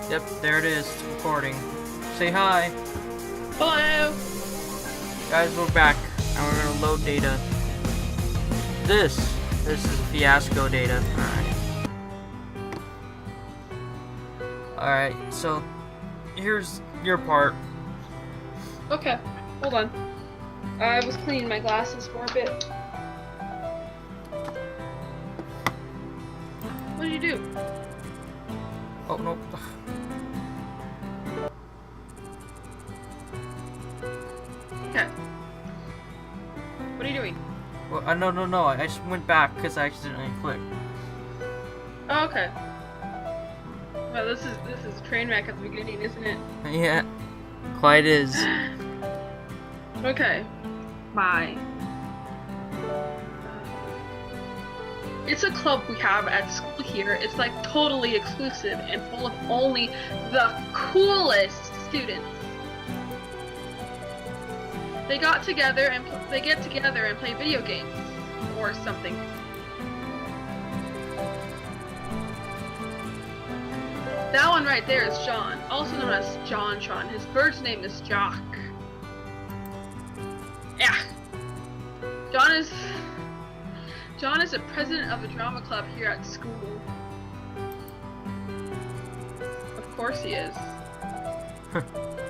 Yep, there it is. It's recording. Say hi. Hello! Guys, we're back. And we're gonna load data. This is fiasco data. Alright, so here's your part. Okay, hold on. I was cleaning my glasses for a bit. What did you do? Oh, no. Okay. What are you doing? Well, no. I just went back because I accidentally clicked. Oh, okay. Well, this is a train wreck at the beginning, isn't it? Yeah, quite is. Okay. Bye. It's a club we have at school here. It's like totally exclusive and full of only the coolest students. They get together and play video games or something. That one right there is John, also known as Jontron. His bird's name is Jacques. Yeah. John is the president of the drama club here at school. Of course he is.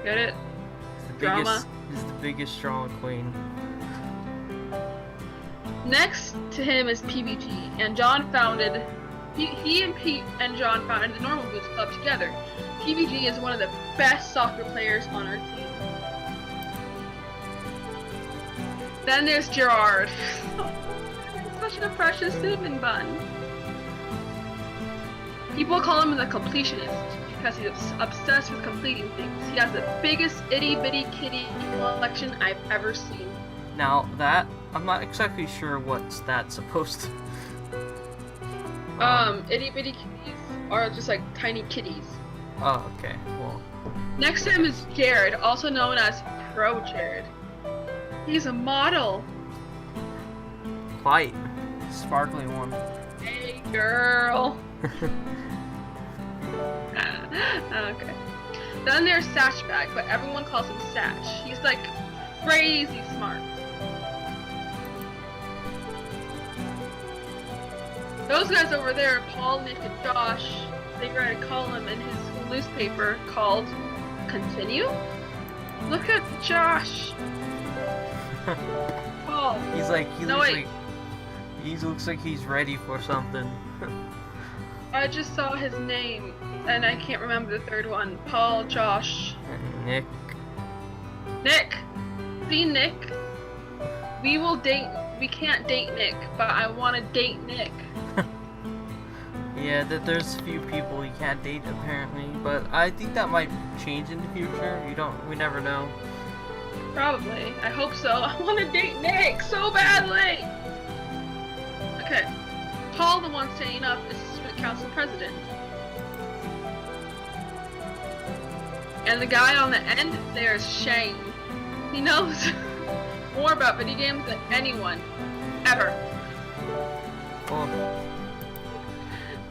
Get it? Drama. He's the biggest drama queen. Next to him is PBG, and John founded. He and Pete and John founded the Normal Boots Club together. PBG is one of the best soccer players on our team. Then there's Gerard. Such a precious cinnamon bun. People call him the completionist because he's obsessed with completing things. He has the biggest itty bitty kitty collection I've ever seen. Now that I'm not exactly sure what's that supposed to. Itty bitty kitties are just like tiny kitties. Oh, okay. Well. Next to him is Jared, also known as Pro Jared. He's a model. Quite. Sparkly one. Hey, girl. Okay. Then there's Satchbag, but everyone calls him Satch. He's like crazy smart. Those guys over there, Paul, Nick, and Josh, they write a column in his school newspaper called Continue? Look at Josh. Paul. He looks like he's ready for something. I just saw his name, and I can't remember the third one. Paul, Josh. And Nick. Nick! See, Nick? We can't date Nick, but I want to date Nick. Yeah, there's a few people you can't date apparently, but I think that might change in the future. We never know. Probably. I hope so. I want to date Nick so badly! Okay. Paul, the one staying up, is the student council president. And the guy on the end there is Shane. He knows more about video games than anyone. Ever. Oh.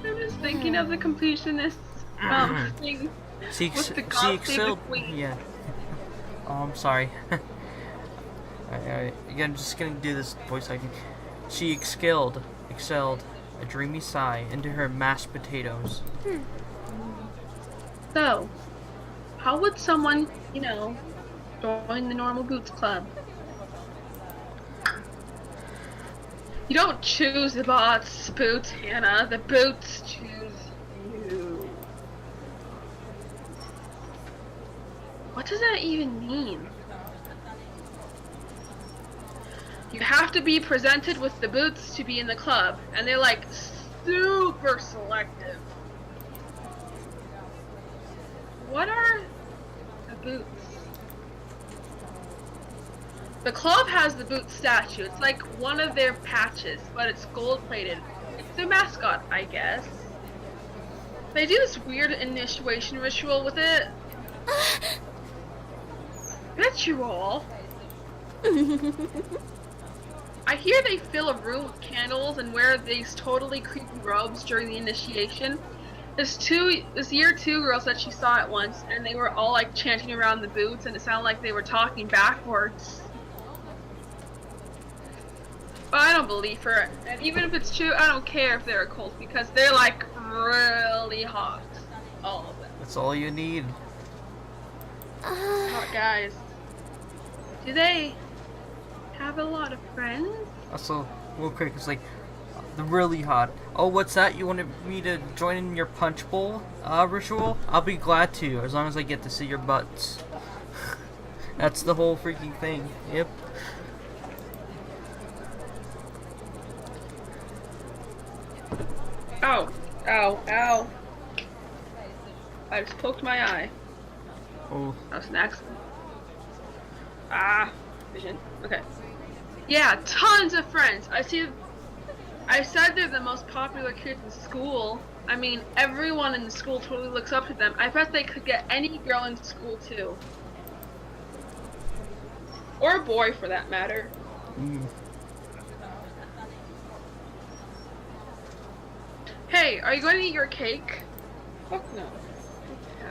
I'm just thinking of the completionist thing. She excelled. Yeah. Oh, I'm sorry. I'm just gonna do this voice acting. She excelled a dreamy sigh into her mashed potatoes. So, how would someone, join the Normal Boots Club? You don't choose the boots, Hannah. The boots choose you. What does that even mean? You have to be presented with the boots to be in the club, and they're like super selective. What are the boots? The club has the boot statue. It's like one of their patches, but it's gold-plated. It's their mascot, I guess. They do this weird initiation ritual with it. Ritual? I hear they fill a room with candles and wear these totally creepy robes during the initiation. This year two girls that she saw at once, and they were all like chanting around the boots, and it sounded like they were talking backwards. But I don't believe her, and even if it's true, I don't care if they're a cult because they're like really hot, all of them. That's all you need. Hot guys. Do they have a lot of friends? Also, real quick, it's like the really hot. Oh, what's that? You wanted me to join in your punch bowl ritual? I'll be glad to, as long as I get to see your butts. That's the whole freaking thing. Yep. Ow, ow, ow. I just poked my eye. Oh. That was an accident. Ah, vision. Okay. Yeah, tons of friends. I said they're the most popular kids in school. I mean, everyone in the school totally looks up to them. I bet they could get any girl in school too. Or a boy for that matter. Hey, are you going to eat your cake? Fuck no.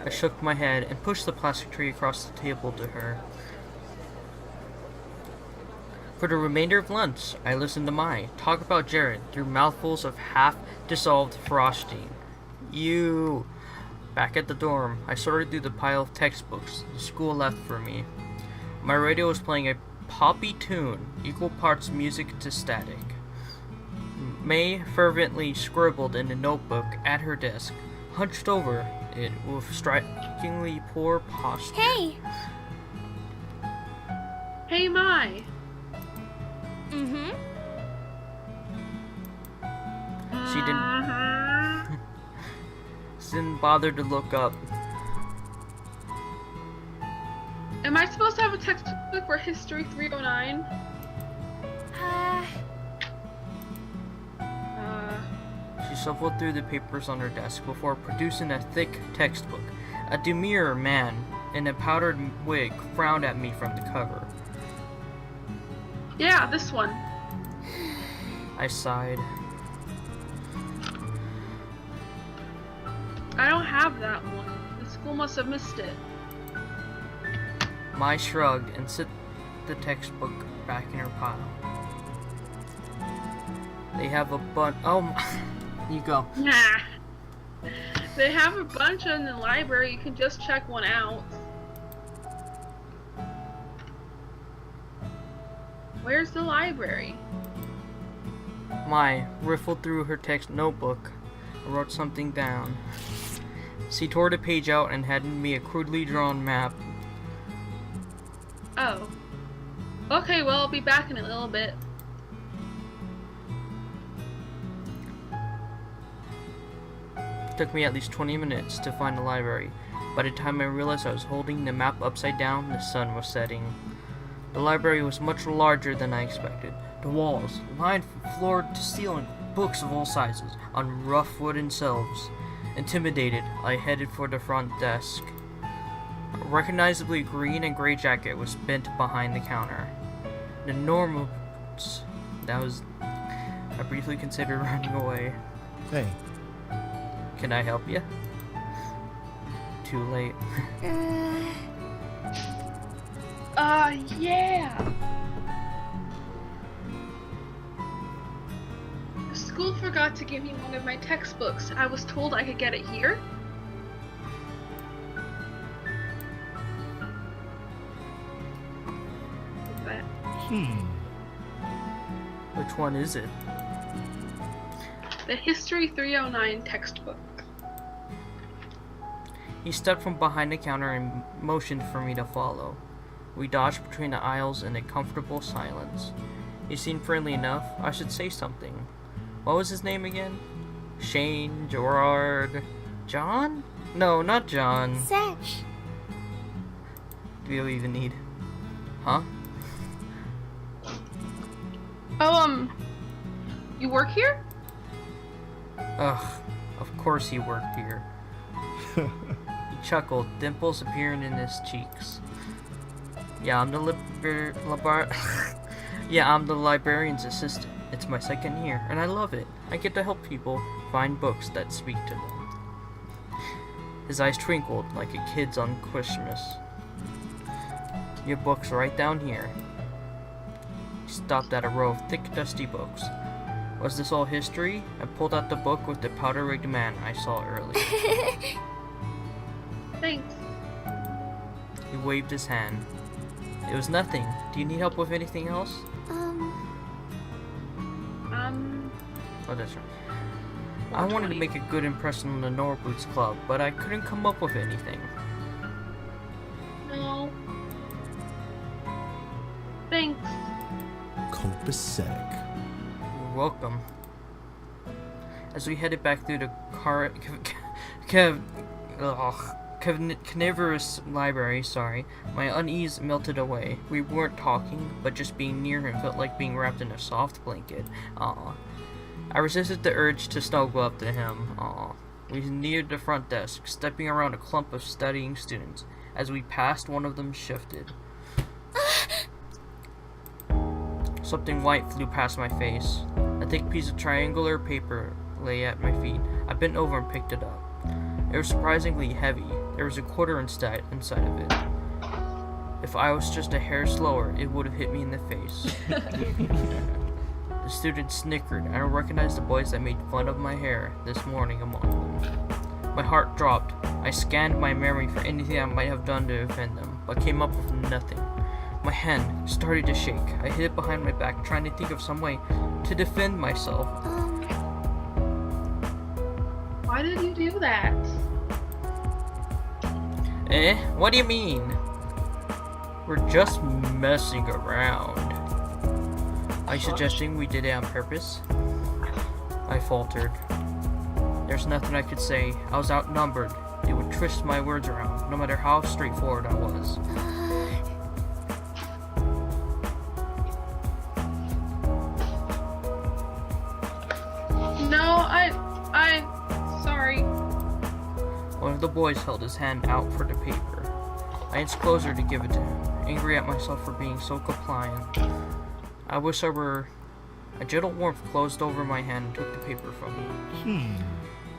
I shook my head and pushed the plastic tray across the table to her. For the remainder of lunch, I listened to Mai talk about Jared through mouthfuls of half-dissolved frosting. You. Back at the dorm, I sorted through the pile of textbooks the school left for me. My radio was playing a poppy tune, equal parts music to static. May fervently scribbled in a notebook at her desk, hunched over it with strikingly poor posture. Hey! Hey, Mai. Mm-hmm. She didn't bother to look up. Am I supposed to have a textbook for History 309? She shuffled through the papers on her desk before producing a thick textbook. A demure man in a powdered wig frowned at me from the cover. Yeah, this one. I sighed. I don't have that one. The school must have missed it. Mai shrugged and set the textbook back in her pile. They have a bunch. Oh, you go. Nah. They have a bunch in the library. You can just check one out. Where's the library? Mai riffled through her text notebook and wrote something down. She tore the page out and handed me a crudely drawn map. Oh. Okay, well, I'll be back in a little bit. It took me at least 20 minutes to find the library. By the time I realized I was holding the map upside down, the sun was setting. The library was much larger than I expected. The walls, lined from floor to ceiling, books of all sizes, on rough wooden shelves. Intimidated, I headed for the front desk. A recognizably green and gray jacket was bent behind the counter. The normal... I briefly considered running away. Hey. Can I help you? Too late. Yeah. The school forgot to give me one of my textbooks. I was told I could get it here. But Which one is it? the History 309 textbook. He stepped from behind the counter and motioned for me to follow. We dodged between the aisles in a comfortable silence. He seemed friendly enough. I should say something. What was his name again? Shane, Gerard, John? No, not John. Satch. Do you even need? Huh? Oh, you work here? Ugh, of course he worked here. He chuckled, dimples appearing in his cheeks. Yeah, I'm the I'm the librarian's assistant. It's my second year, and I love it. I get to help people find books that speak to them. His eyes twinkled like a kid's on Christmas. Your book's right down here. He stopped at a row of thick, dusty books. Was this all history? I pulled out the book with the powder-rigged man I saw earlier. Thanks. He waved his hand. It was nothing. Do you need help with anything else? Oh, that's right. I wanted to make a good impression on the Norboots Club, but I couldn't come up with anything. No. Thanks. Copacetic. You're welcome. As we headed back through the carnivorous library, my unease melted away. We weren't talking, but just being near him felt like being wrapped in a soft blanket. I resisted the urge to snuggle up to him. We neared the front desk, stepping around a clump of studying students. As we passed, one of them shifted. Something white flew past my face. A thick piece of triangular paper lay at my feet. I bent over and picked it up. It was surprisingly heavy. There was a quarter inside of it. If I was just a hair slower, it would have hit me in the face. The student snickered. I recognized the boys that made fun of my hair this morning among them. My heart dropped. I scanned my memory for anything I might have done to offend them, but came up with nothing. My hand started to shake. I hid it behind my back, trying to think of some way to defend myself. Why did you do that? What do you mean? We're just messing around. Are you suggesting we did it on purpose? I faltered. There's nothing I could say. I was outnumbered. They would twist my words around, no matter how straightforward I was. No, sorry. One of the boys held his hand out for the paper. I inched closer to give it to him, angry at myself for being so compliant. I wish I were. A gentle warmth closed over my hand and took the paper from me.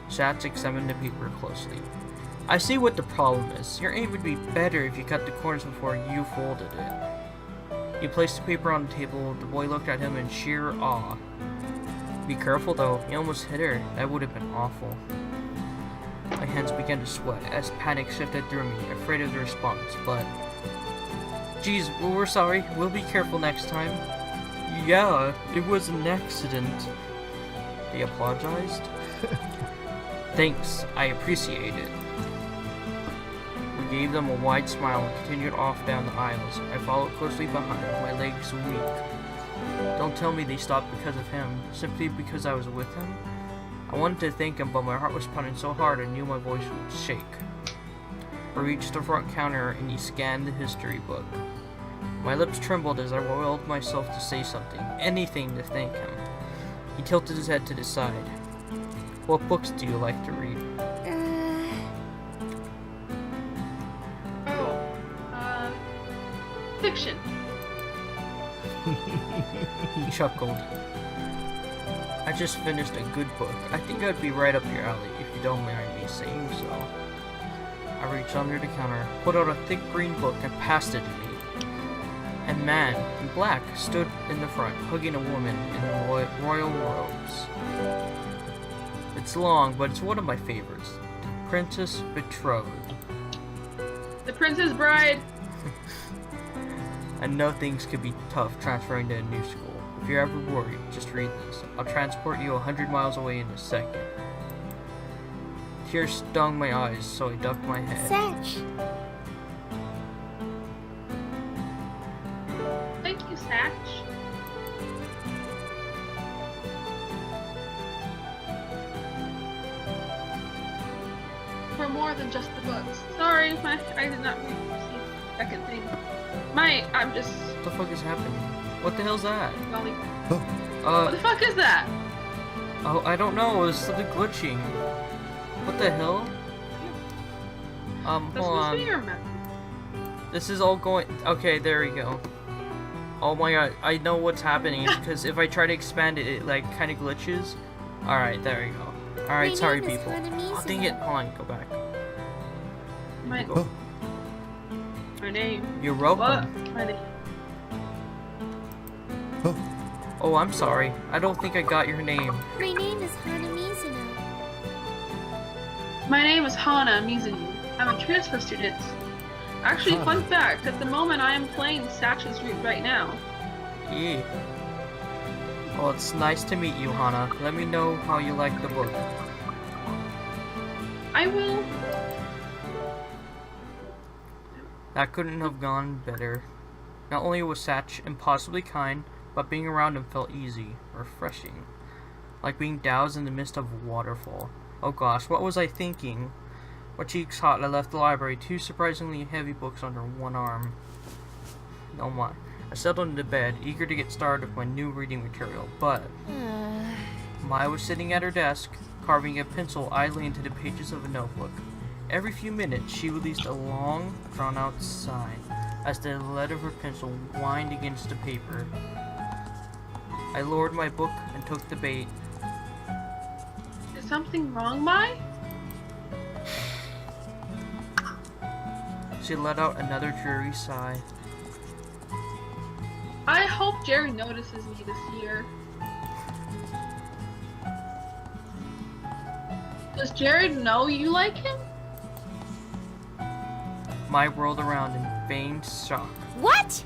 Jacques examined the paper closely. I see what the problem is. Your aim would be better if you cut the corners before you folded it. He placed the paper on the table. The boy looked at him in sheer awe. Be careful though, you almost hit her. That would have been awful. My hands began to sweat as panic shifted through me, afraid of the response, but... Geez, we're sorry. We'll be careful next time. Yeah, it was an accident. They apologized. Thanks, I appreciate it. We gave them a wide smile and continued off down the aisles. I followed closely behind, my legs weak. Don't tell me they stopped because of him, simply because I was with him. I wanted to thank him, but my heart was pounding so hard I knew my voice would shake. I reached the front counter and he scanned the history book. My lips trembled as I willed myself to say something, anything to thank him. He tilted his head to the side. What books do you like to read? Fiction. He chuckled. I just finished a good book. I think I'd be right up your alley if you don't mind me saying so. I reached under the counter, pulled out a thick green book, and passed it to me. A man in black stood in the front, hugging a woman in royal robes. It's long, but it's one of my favorites. The Princess Betrothed. The Princess Bride. I know things could be tough transferring to a new school. If you're ever worried, just read this. I'll transport you 100 miles away in a second. Tears stung my eyes, so I ducked my head. Satch. Thank you, Satch. For more than just the books. Sorry, I did not read the second thing. I'm just... What the fuck is happening? What the hell's that? Golly. Oh, What the fuck is that? Oh, I don't know. It was something glitching. What the hell? That's Hold supposed to be on. your method. This is all going... Okay, there we go. Oh my god, I know what's happening. Because if I try to expand it, it like kind of glitches. Alright, there we go. Alright, We sorry know this people. for an Oh, dang it. Hold on, go back. My, Go. my name. You're welcome. What? My name. Oh, I'm sorry. I don't think I got your name. My name is Hana Mizuno. My name is Hana Mizuno. I'm a transfer student. Actually, fun fact, at the moment I am playing Satch's Route right now. Yeah. Well, it's nice to meet you, Hana. Let me know how you like the book. I will. That couldn't have gone better. Not only was Satch impossibly kind, but being around him felt easy, refreshing. Like being doused in the midst of a waterfall. Oh gosh, what was I thinking? My cheeks hot, I left the library, 2 surprisingly heavy books under one arm. Oh my. I settled into bed, eager to get started with my new reading material, but Maya was sitting at her desk, carving a pencil idly into the pages of a notebook. Every few minutes, she released a long, drawn-out sigh as the lead of her pencil whined against the paper. I lowered my book and took the bait. Is something wrong, Mai? She let out another dreary sigh. I hope Jerry notices me this year. Does Jared know you like him? Maya whirled around in feigned shock. What?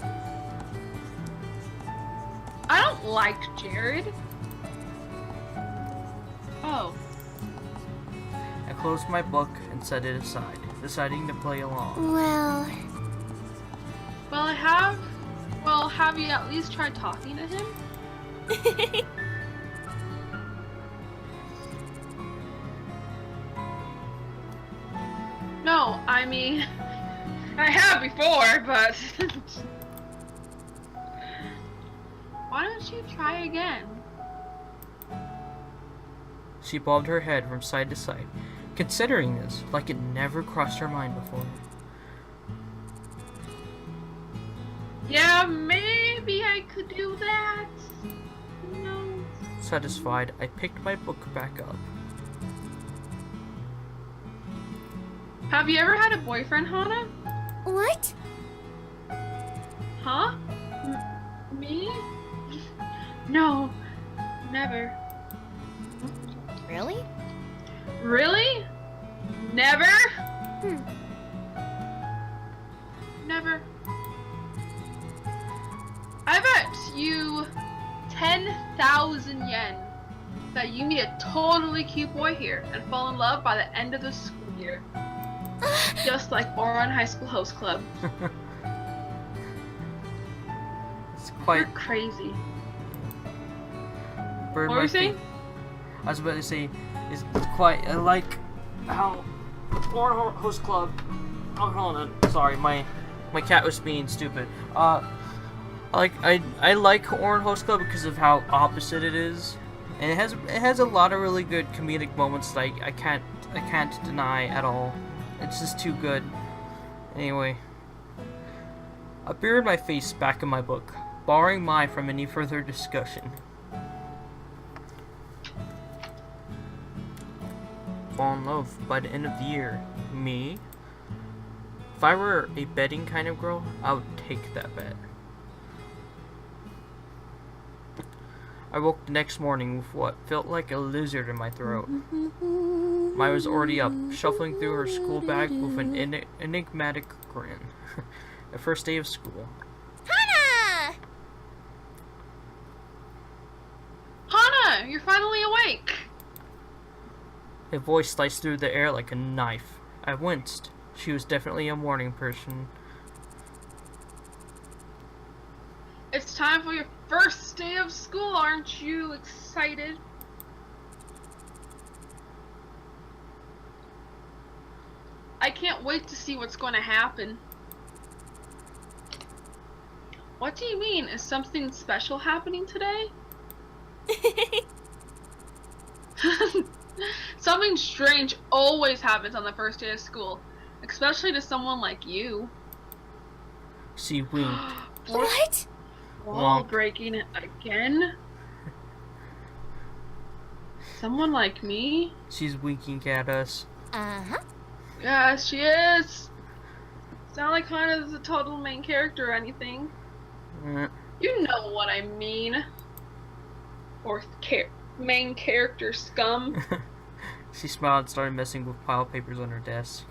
I don't like Jared. Oh. I closed my book and set it aside, deciding to play along. Well, Well, have you at least tried talking to him? No, I mean, I have before, but why don't you try again? She bobbed her head from side to side, considering this like it never crossed her mind before. Yeah, maybe I could do that. Who knows? Satisfied, I picked my book back up. Have you ever had a boyfriend, Hana? what? Huh? Me? No, never. Really? Really? Never? Hmm. Never. I bet you 10,000 yen that you meet a totally cute boy here and fall in love by the end of the school year. Just like Oron High School Host Club. It's You're quite crazy. burned What my were you feet. saying? I was about to say, it's quite. I like how Orange Host Club. Oh, hold on. Sorry, my cat was being stupid. I like Orange Host Club because of how opposite it is, and it has a lot of really good comedic moments that I can't deny at all. It's just too good. Anyway, I buried my face back in my book, barring Mai from any further discussion. Fall in love by the end of the year. Me? If I were a betting kind of girl, I would take that bet. I woke the next morning with what felt like a lizard in my throat. Maya was already up, shuffling through her school bag with an enigmatic grin. The first day of school. Hana! Hana, you're finally awake. A voice sliced through the air like a knife. I winced. She was definitely a morning person. It's time for your first day of school, aren't you excited? I can't wait to see what's going to happen. What do you mean? Is something special happening today? Something strange always happens on the first day of school, especially to someone like you. She winked. What? Wall Womp. breaking again? Someone like me? She's winking at us. Uh-huh. Yeah, she is. It's not like Hana's a total main character or anything. Mm. You know what I mean. Or main character scum. She smiled and started messing with pile of papers on her desk.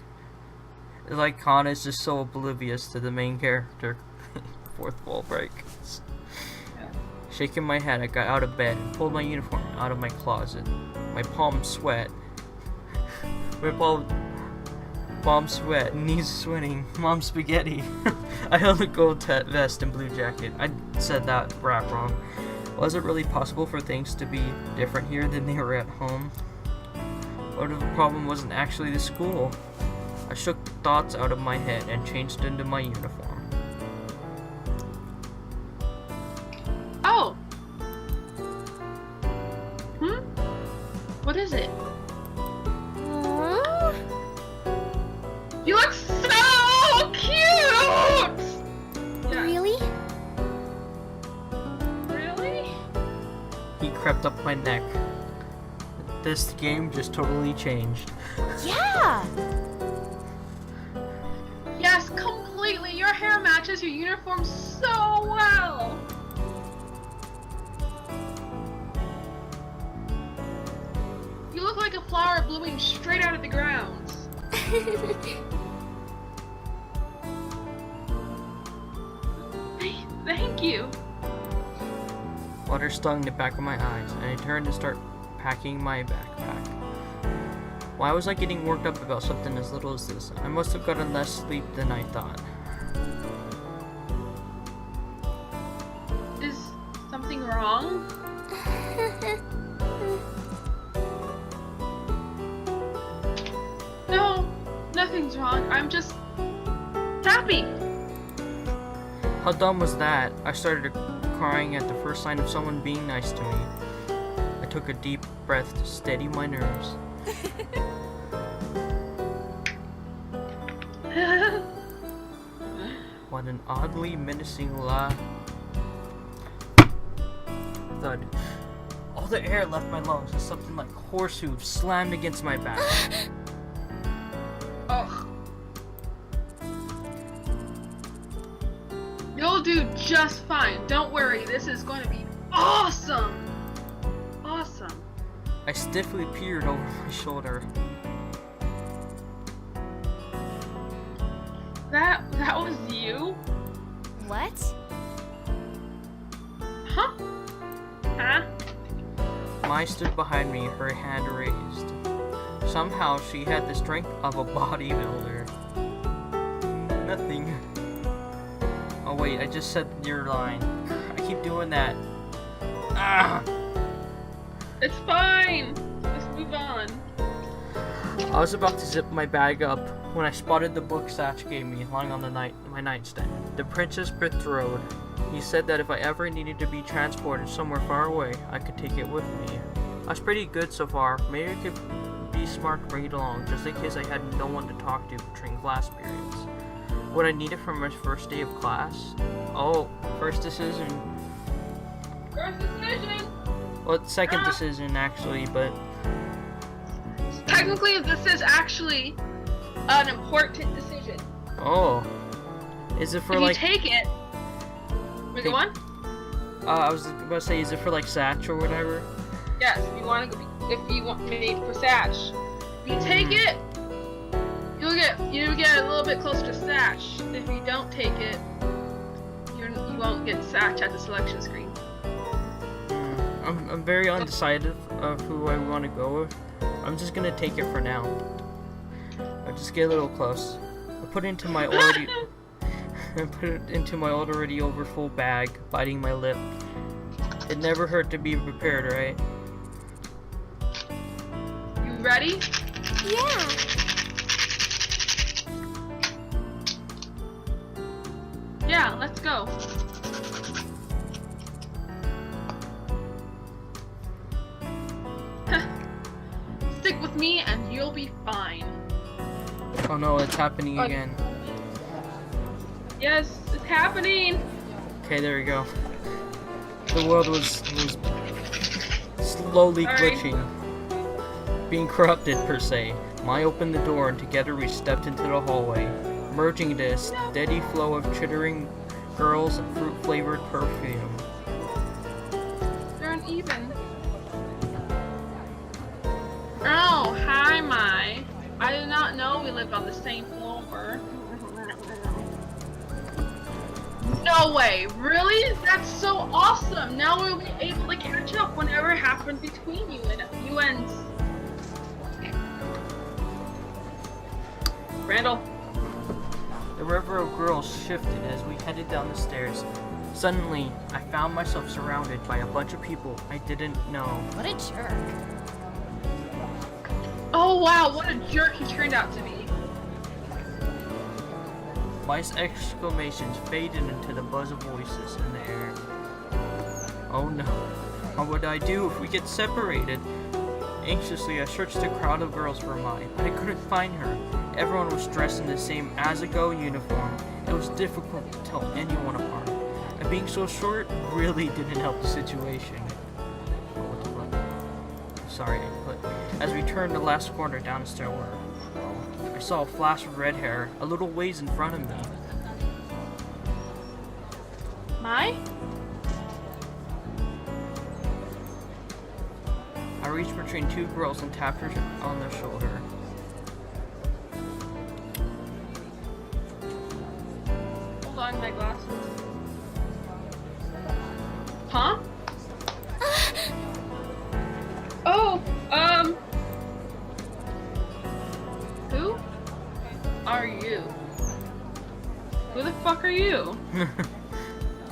It's like Hana is just so oblivious to the main character. Fourth wall break. Shaking my head, I got out of bed and pulled my uniform out of my closet. My palms sweat. My palms sweat, knees sweating, mom's spaghetti. I held a gold vest and blue jacket. I said that rap wrong. Was it really possible for things to be different here than they were at home? What if the problem wasn't actually the school? I shook thoughts out of my head and changed into my uniform. Oh! What is it? Aww. You look so cute! Yeah. Really? Really? He crept up my neck. This game just totally changed. Yeah. Yes, completely. Your hair matches your uniform so well. You look like a flower blooming straight out of the ground. Thank you. Water stung the back of my eyes, and I turned to start packing my backpack. Why was I getting worked up about something as little as this? I must have gotten less sleep than I thought. Is something wrong? No, nothing's wrong. I'm just happy. How dumb was that? I started crying at the first sign of someone being nice to me. I took a deep breath to steady my nerves. What an oddly menacing thud. All the air left my lungs as something like horse hooves slammed against my back. Ugh. You'll do just fine. Don't worry. This is going to be awesome. Awesome. I stiffly peered over my shoulder. That was you? What? Huh? Huh? Mai stood behind me, her hand raised. Somehow she had the strength of a bodybuilder. Nothing. Oh wait, I just said your line. I keep doing that. Ah! It's fine. Let's move on. I was about to zip my bag up when I spotted the book Satch gave me lying on my nightstand. The Princess Betrothed. He said that if I ever needed to be transported somewhere far away, I could take it with me. I was pretty good so far. Maybe I could be smart and bring it along, just in case I had no one to talk to during class periods. What I needed for my first day of class? Oh, first decision. First decision. Well, second decision actually, but Technically, this is actually an important decision. oh, is it for If like? you take it, we go on. I was about to say, is it for like Satch or whatever? Yes, if you want made for Satch. If you take it, you get a little bit closer to Satch. If you don't take it, you won't get Satch at the selection screen. I'm very undecided of who I want to go with. I'm just gonna take it for now. I'll just get a little close. I put it into my already overfull bag, biting my lip. It never hurt to be prepared, right? You ready? Yeah. Yeah, let's go. Stick with me and you'll be fine. Oh no, it's happening again. Yes, it's happening. Okay, there we go. The world was slowly Sorry. glitching. Being corrupted, per se. Mai opened the door and together we stepped into the hallway, merging into a steady flow of chittering girls and fruit-flavored perfume. They're uneven. Oh, hi, Mai. I did not know we lived on the same floor. No way, really? That's so awesome! Now we'll be able to catch up whenever happened between you and Randall. The river of girls shifted as we headed down the stairs. Suddenly, I found myself surrounded by a bunch of people I didn't know. What a jerk. Oh wow, what a jerk he turned out to be. My exclamations faded into the buzz of voices in the air. Oh no, what would I do if we get separated? Anxiously, I searched the crowd of girls for Mai, but I couldn't find her. Everyone was dressed in the same Asagao uniform. It was difficult to tell anyone apart, and being so short really didn't help the situation. Oh, what the fuck? Sorry, but as we turned the last corner down the stairwell, I saw a flash of red hair a little ways in front of me. Mai? I reached between two girls and tapped her on the shoulder. Hold on, my glasses. Huh? Oh, who are you? Who the fuck are you?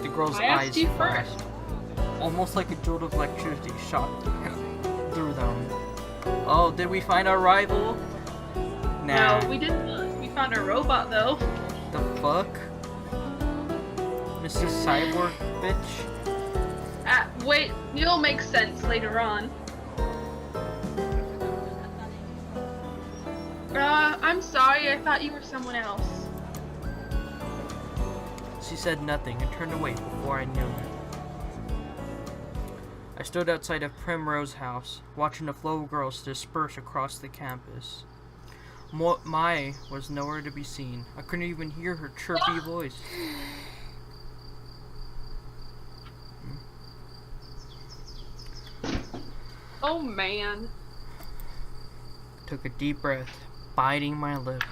The girl's I asked eyes you flashed. first. Almost like a jolt of electricity shot through them. Oh, did we find our rival? Nah. No, we didn't. We found a robot though. The fuck? Mrs. Cyborg, bitch? Wait, it'll make sense later on. I'm sorry, I thought you were someone else. She said nothing and turned away before I knew it. I stood outside of Primrose House, watching the flow of girls disperse across the campus. Mai was nowhere to be seen. I couldn't even hear her chirpy voice. Oh man. Took a deep breath, biting my lip.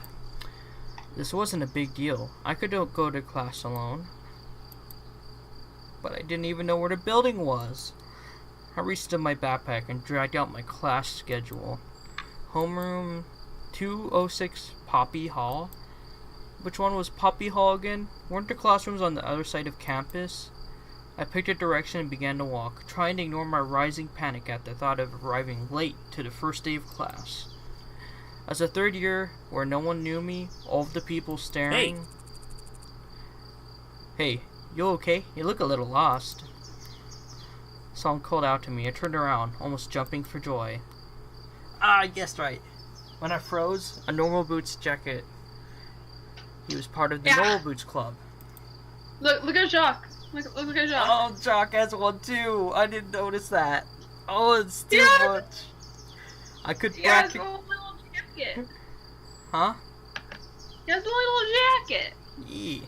This wasn't a big deal. I could go to class alone. But I didn't even know where the building was. I reached in my backpack and dragged out my class schedule. Homeroom 206 Poppy Hall? Which one was Poppy Hall again? Weren't the classrooms on the other side of campus? I picked a direction and began to walk, trying to ignore my rising panic at the thought of arriving late to the first day of class. As a third year, where no one knew me, all of the people staring... Hey, you okay? You look a little lost. Someone called out to me. I turned around, almost jumping for joy. Ah, I guessed right. When I froze, a Normal Boots jacket. He was part of the Normal Boots Club. Look at Jacques. Look at Jacques. Oh, Jacques has one too. I didn't notice that. Oh, it's too much. I could He has bracket... a little jacket. Huh? He has a little jacket. Yee.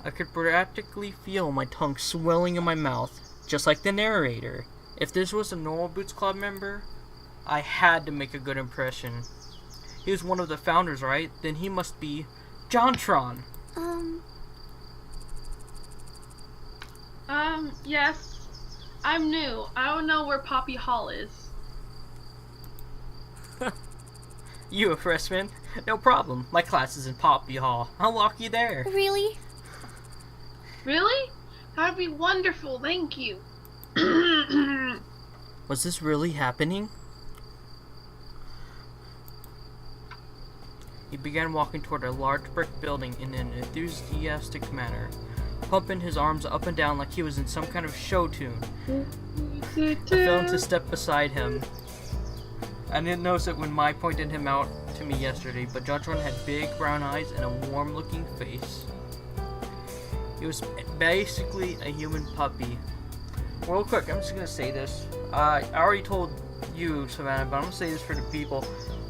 I could practically feel my tongue swelling in my mouth, just like the narrator. If this was a Normal Boots Club member, I had to make a good impression. He was one of the founders, right? Then he must be Jontron. Yes. I'm new. I don't know where Poppy Hall is. You a freshman? No problem. My class is in Poppy Hall. I'll walk you there. Really? Really? That'd be wonderful, thank you. Was this really happening? He began walking toward a large brick building in an enthusiastic manner, pumping his arms up and down like he was in some kind of show tune. I fell into step beside him. I didn't notice it when Mai pointed him out to me yesterday, but Jontron had big brown eyes and a warm-looking face. He was basically a human puppy. Real quick, I'm just gonna say this. I already told you, Savannah, but I'm gonna say this for the people.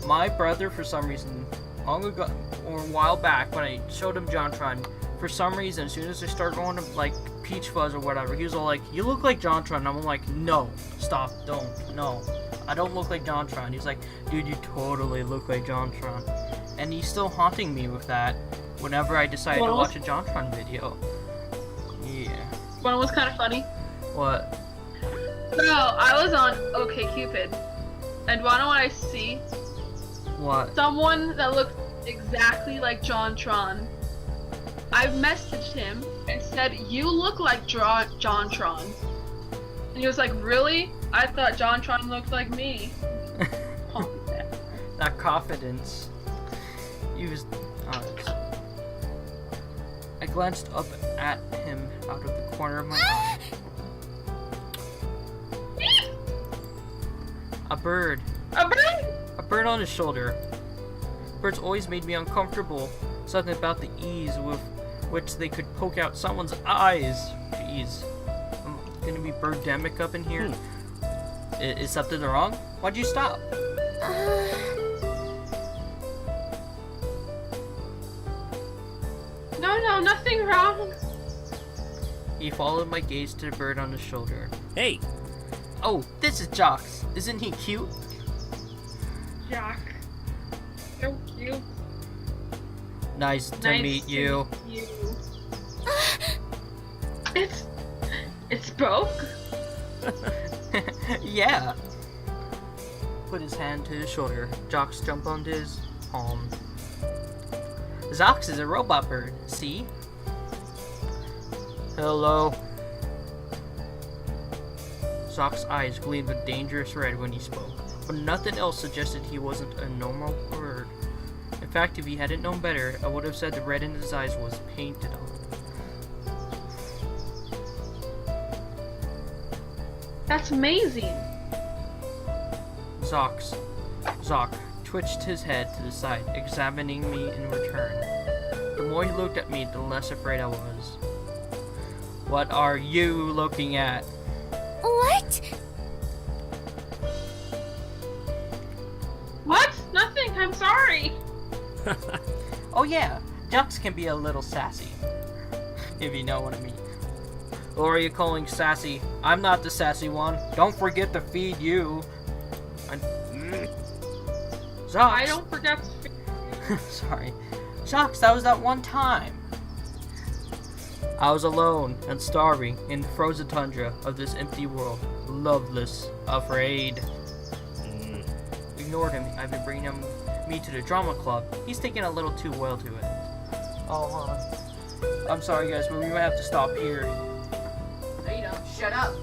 My brother, for some reason, long ago or a while back, when I showed him Jontron, for some reason, as soon as I started going to like Peach Fuzz or whatever, he was all like, "You look like Jontron." And I'm like, "No, stop, don't, no, I don't look like Jontron." He's like, "Dude, you totally look like Jontron," and he's still haunting me with that whenever I decide to watch a Jontron video. Yeah. One was kind of funny. What? So I was on OkCupid, and wanna know what I see? What? Someone that looked exactly like Jontron. I messaged him and said, "You look like Jontron," and he was like, "Really? I thought Jontron looked like me." That confidence. He was honest. I glanced up at him out of the corner of my eye. A bird. A bird? A bird on his shoulder. Birds always made me uncomfortable. Something about the ease with which they could poke out someone's eyes. Jeez. I'm gonna be birdemic up in here. Is something wrong? Why'd you stop? No, nothing wrong. He followed my gaze to the bird on his shoulder. Hey! Oh, this is Jacques. Isn't he cute? Jacques. So cute. Nice to meet you. It's broke? Yeah. Put his hand to his shoulder. Jacques jumped onto his palm. Jacques is a robot bird. See? Hello. Jacques' eyes gleamed a dangerous red when he spoke, but nothing else suggested he wasn't a normal bird. In fact, if he hadn't known better, I would have said the red in his eyes was painted on. That's amazing. Jacques twitched his head to the side, examining me in return. The more he looked at me, the less afraid I was. What are you looking at? What? What? Nothing. I'm sorry. Oh yeah, Jacques can be a little sassy. If you know what I mean. Or are you calling sassy? I'm not the sassy one. Don't forget to feed you. Jacques. I don't forget to Sorry. Jacques, that was that one time. I was alone and starving in the frozen tundra of this empty world. Loveless, afraid. Ignored him. I've been bringing me to the drama club. He's taking a little too well to it. Oh, I'm sorry guys, but we might have to stop here. No, you don't. Shut up,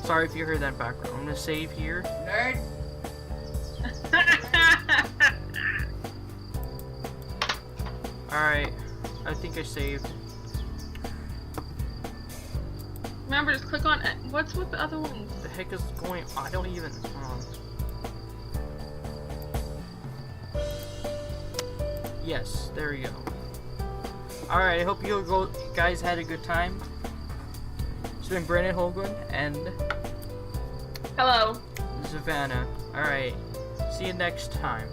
Sorry if you heard that background. I'm gonna save here. nerd. Alright, I think I saved. Remember, just click on it. What's with the other ones? The heck is going? I don't even. Yes, there we go. Alright, I hope you guys had a good time. It's been Brandon Holguin and Hello. Savannah. Alright, see you next time.